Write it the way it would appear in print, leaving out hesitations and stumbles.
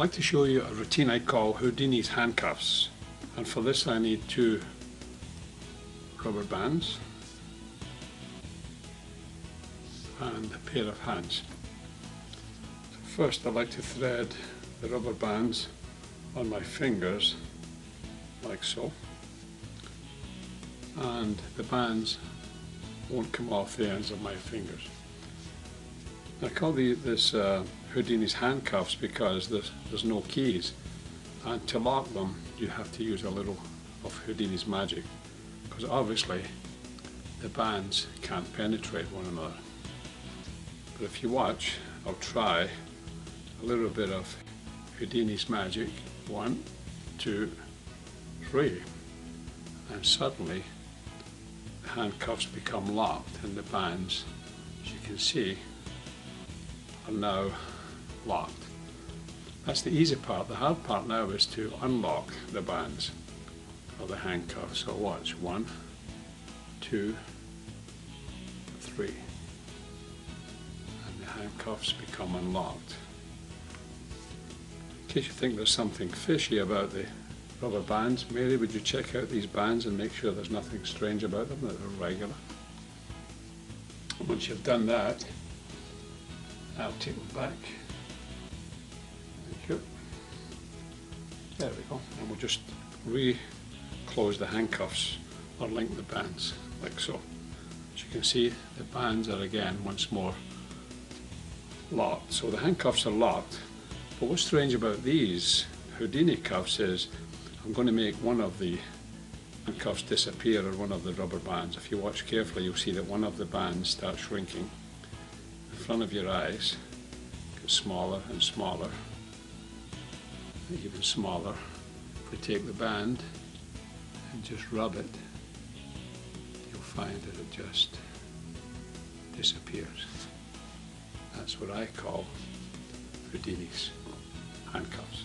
like to show you a routine I call Houdinis handcuffs, and for this I need 2 rubber bands and a pair of hands. So first I like to thread the rubber bands on my fingers like so, and the bands won't come off the ends of my fingers. I call this Houdinis handcuffs because there's no keys, and to lock them you have to use a little of Houdinis magic, because obviously the bands can't penetrate one another. But if you watch, I'll try a little bit of Houdinis magic. 1, 2, 3, and suddenly the handcuffs become locked, and the bands, as you can see, are now locked. That's the easy part. The hard part now is to unlock the bands of the handcuffs. So watch. 1, 2, 3, and the handcuffs become unlocked. In case you think there's something fishy about the rubber bands, Mary, would you check out these bands and make sure there's nothing strange about them, that they're regular? Once you've done that, I'll take them back. Thank you. There we go. And we'll just re-close the handcuffs or link the bands like so. As you can see, the bands are again once more locked. So the handcuffs are locked. But what's strange about these Houdini cuffs is I'm going to make one of the handcuffs disappear, or one of the rubber bands. If you watch carefully, you'll see that one of the bands starts shrinking in front of your eyes, gets smaller and smaller, even smaller. If we take the band and just rub it, you'll find that it just disappears. That's what I call Houdinis handcuffs.